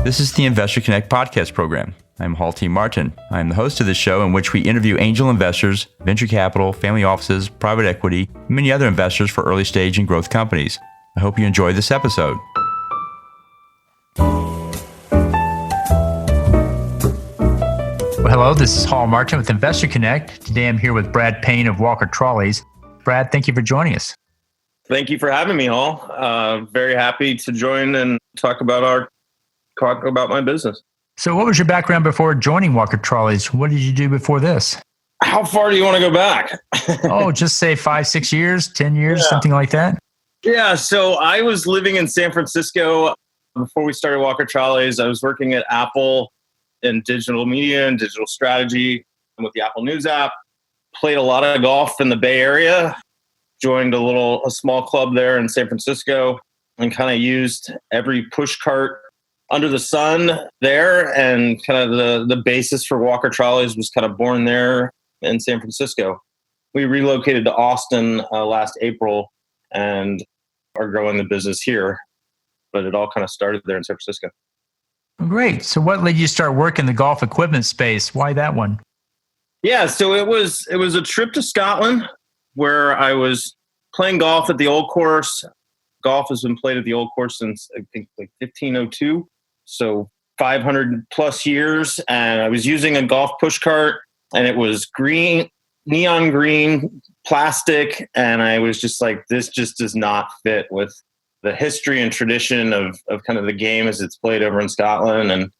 This is the Investor Connect podcast program. I'm Hall T. Martin. I'm the host of this show in which we interview angel investors, venture capital, family offices, private equity, and many other investors for early stage and growth companies. I hope you enjoy this episode. Well, hello, this is Hall Martin with Investor Connect. Today I'm here with Brad Payne of Walker Trolleys. Brad, thank you for joining us. Thank you for having me, Hall. Very happy to join and talk about my business. So what was your background before joining Walker Trolleys? What did you do before this? How far do you want to go back? Just say 5, 6 years, 10 years, something like that. Yeah, so I was living in San Francisco before we started Walker Trolleys. I was working at Apple in digital media and digital strategy and with the Apple News app. Played a lot of golf in the Bay Area. Joined a small club there in San Francisco and kind of used every push cart under the sun there. And kind of the basis for Walker Trolleys was kind of born there in San Francisco. We relocated to Austin last April and are growing the business here. But it all kind of started there in San Francisco. Great. So what led you to start working in the golf equipment space? Why that one? Yeah, so it was a trip to Scotland where I was playing golf at the old course. Golf has been played at the old course since I think like 1502, so 500 plus years. And I was using a golf push cart, and it was green, neon green plastic, and I was just like, this just does not fit with the history and tradition of kind of the game as it's played over in Scotland. And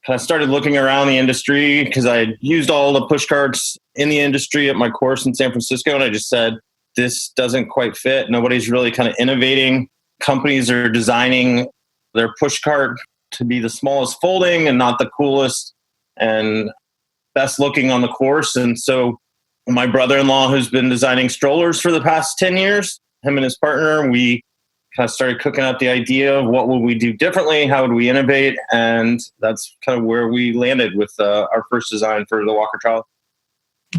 kind of started looking around the industry because I had used all the push carts in the industry at my course in San Francisco. And I just said, this doesn't quite fit. Nobody's really kind of innovating. Companies are designing their push cart to be the smallest folding and not the coolest and best looking on the course. And so my brother-in-law, who's been designing strollers for the past 10 years, him and his partner, we kind of started cooking up the idea of what would we do differently, how would we innovate, and that's kind of where we landed with our first design for the Walker Trolley.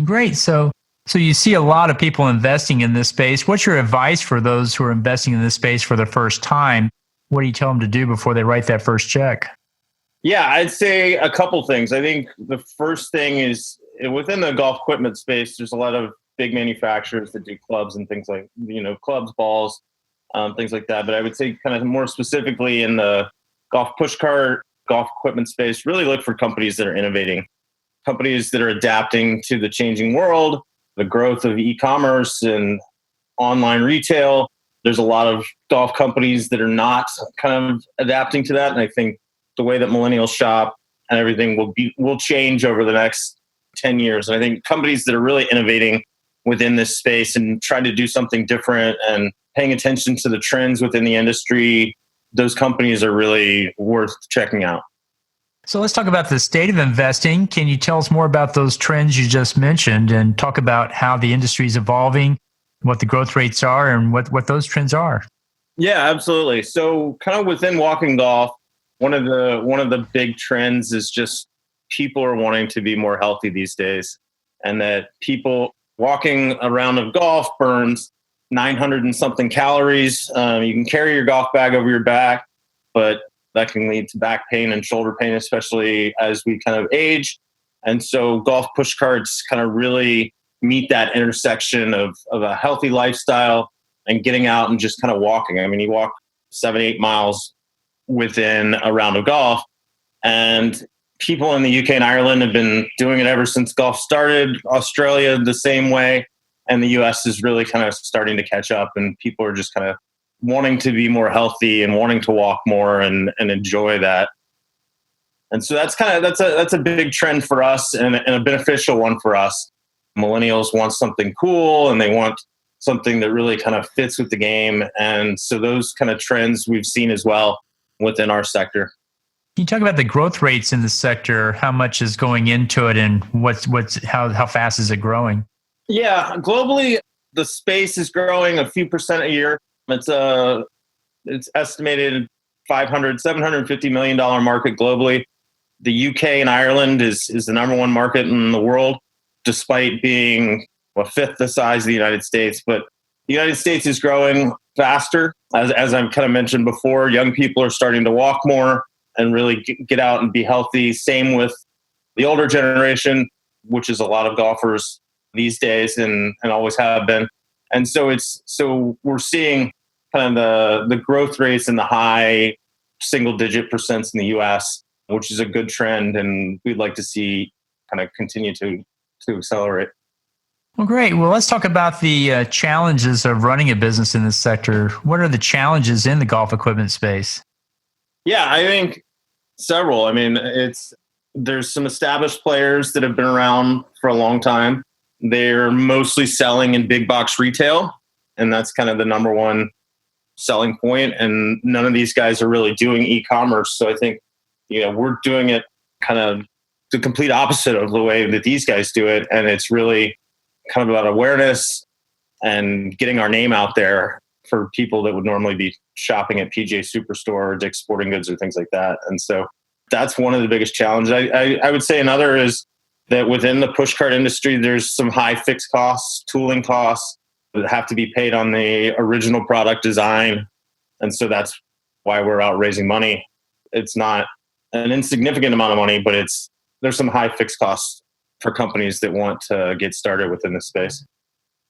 Great. So you see a lot of people investing in this space. What's your advice for those who are investing in this space for the first time? What do you tell them to do before they write that first check? Yeah, I'd say a couple things. I think the first thing is within the golf equipment space, there's a lot of big manufacturers that do clubs and things like, clubs, balls, things like that. But I would say kind of more specifically in the golf push cart, golf equipment space, really look for companies that are innovating, companies that are adapting to the changing world, the growth of e-commerce and online retail. There's a lot of golf companies that are not kind of adapting to that. And I think the way that millennials shop and everything will change over the next 10 years. And I think companies that are really innovating within this space and trying to do something different and paying attention to the trends within the industry, those companies are really worth checking out. So let's talk about the state of investing. Can you tell us more about those trends you just mentioned and talk about how the industry is evolving, what the growth rates are, and what those trends are? Yeah, absolutely. So kind of within walking golf, one of the big trends is just people are wanting to be more healthy these days, and that people walking a round of golf burns 900 and something calories. You can carry your golf bag over your back, but that can lead to back pain and shoulder pain, especially as we kind of age. And so golf push carts kind of really meet that intersection of a healthy lifestyle and getting out and just kind of walking. I mean, you walk 7-8 miles within a round of golf, and people in the UK and Ireland have been doing it ever since golf started. Australia, the same way. And the US is really kind of starting to catch up, and people are just kind of wanting to be more healthy and wanting to walk more and enjoy that. And so that's a big trend for us and a beneficial one for us. Millennials want something cool and they want something that really kind of fits with the game. And so those kind of trends we've seen as well within our sector. Can you talk about the growth rates in the sector? How much is going into it, and how fast is it growing? Yeah, globally, the space is growing a few percent a year. It's estimated $750 million market globally. The UK and Ireland is the number one market in the world, despite being a fifth the size of the United States. But the United States is growing faster. As I've kind of mentioned before, young people are starting to walk more. and really get out and be healthy. Same with the older generation, which is a lot of golfers these days and always have been. And so we're seeing kind of the growth rates in the high single digit percents in the US, which is a good trend. And we'd like to see kind of continue to accelerate. Well, great. Well, let's talk about the challenges of running a business in this sector. What are the challenges in the golf equipment space? Yeah, I think several. I mean, there's some established players that have been around for a long time. They're mostly selling in big box retail, and that's kind of the number one selling point. And none of these guys are really doing e-commerce. So I think, we're doing it kind of the complete opposite of the way that these guys do it. And it's really kind of about awareness and getting our name out there for people that would normally be shopping at PJ Superstore or Dick's Sporting Goods or things like that. And so that's one of the biggest challenges. I would say another is that within the pushcart industry, there's some high fixed costs, tooling costs that have to be paid on the original product design. And so that's why we're out raising money. It's not an insignificant amount of money, but there's some high fixed costs for companies that want to get started within this space.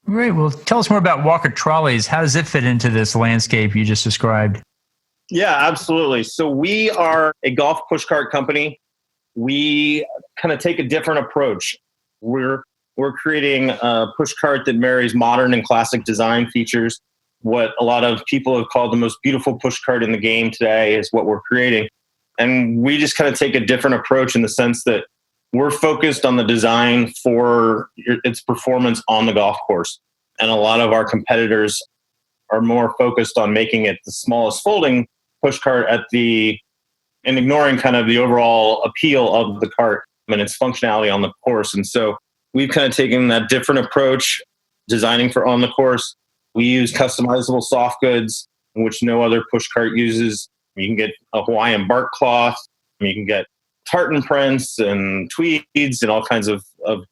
Great. Well, tell us more about Walker Trolleys. How does it fit into this landscape you just described? Yeah, absolutely. So we are a golf pushcart company. We kind of take a different approach. We're creating a pushcart that marries modern and classic design features. What a lot of people have called the most beautiful pushcart in the game today is what we're creating. And we just kind of take a different approach in the sense that we're focused on the design for its performance on the golf course. And a lot of our competitors are more focused on making it the smallest folding pushcart and ignoring kind of the overall appeal of the cart and its functionality on the course. And so we've kind of taken that different approach, designing for on the course. We use customizable soft goods, which no other pushcart uses. You can get a Hawaiian bark cloth. You can get tartan prints and tweeds and all kinds of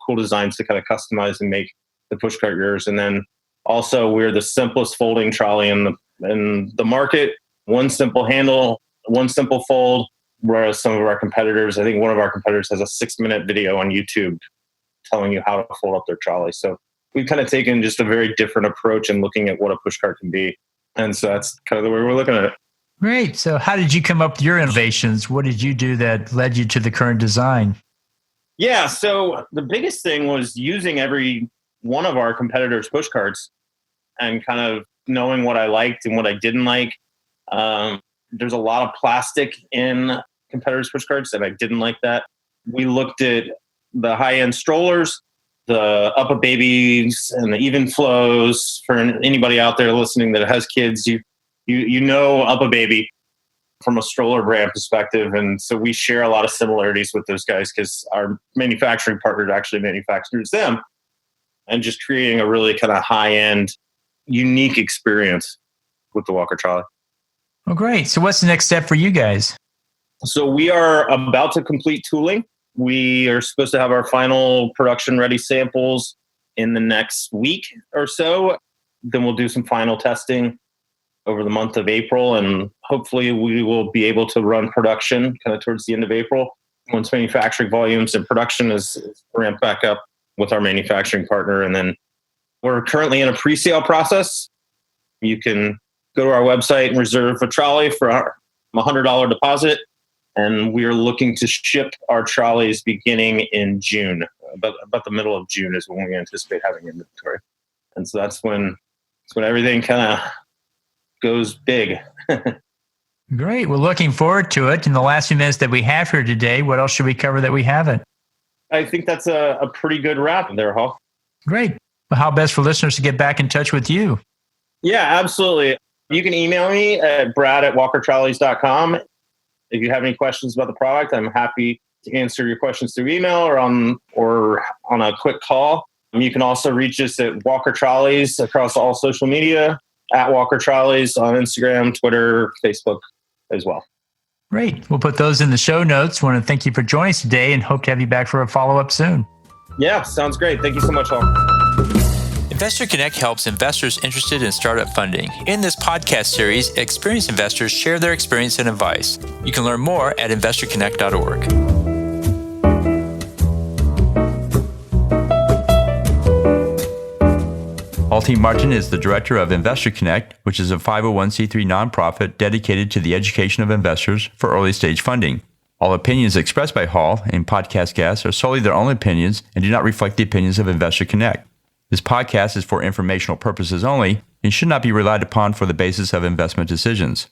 cool designs to kind of customize and make the pushcart yours. And then also we're the simplest folding trolley in the market. One simple handle, one simple fold, whereas some of our competitors, I think one of our competitors has a 6-minute video on YouTube telling you how to fold up their trolley. So we've kind of taken just a very different approach in looking at what a pushcart can be. And so that's kind of the way we're looking at it. Great. So how did you come up with your innovations? What did you do that led you to the current design? Yeah. So the biggest thing was using every one of our competitors' pushcarts and kind of knowing what I liked and what I didn't like. There's a lot of plastic in competitors' pushcarts, and I didn't like that. We looked at the high-end strollers, the Up Babies, and the Even Flows. For anybody out there listening that has kids, you know Up Baby from a stroller brand perspective. And so we share a lot of similarities with those guys because our manufacturing partner actually manufactures them, and just creating a really kind of high-end, unique experience with the Walker Trolley. Well, great. So what's the next step for you guys? So we are about to complete tooling. We are supposed to have our final production-ready samples in the next week or so. Then we'll do some final testing over the month of April, and hopefully we will be able to run production kind of towards the end of April once manufacturing volumes and production is ramped back up with our manufacturing partner. And then we're currently in a pre-sale process. You can go to our website and reserve a trolley for a $100 deposit. And we are looking to ship our trolleys beginning in June. About the middle of June is when we anticipate having inventory. And so that's when everything kind of goes big. Great. We're looking forward to it. In the last few minutes that we have here today, what else should we cover that we haven't? I think that's a pretty good wrap there, Hall. Great. Well, how best for listeners to get back in touch with you? Yeah, absolutely. You can email me at brad@walkertrolleys.com. If you have any questions about the product, I'm happy to answer your questions through email or on a quick call. You can also reach us at Walker Trolleys across all social media, at Walker Trolleys on Instagram, Twitter, Facebook as well. Great. We'll put those in the show notes. I want to thank you for joining us today and hope to have you back for a follow-up soon. Yeah, sounds great. Thank you so much, Hall. Investor Connect helps investors interested in startup funding. In this podcast series, experienced investors share their experience and advice. You can learn more at investorconnect.org. Hall-T Martin is the director of Investor Connect, which is a 501c3 nonprofit dedicated to the education of investors for early-stage funding. All opinions expressed by Hall and podcast guests are solely their own opinions and do not reflect the opinions of Investor Connect. This podcast is for informational purposes only and should not be relied upon for the basis of investment decisions.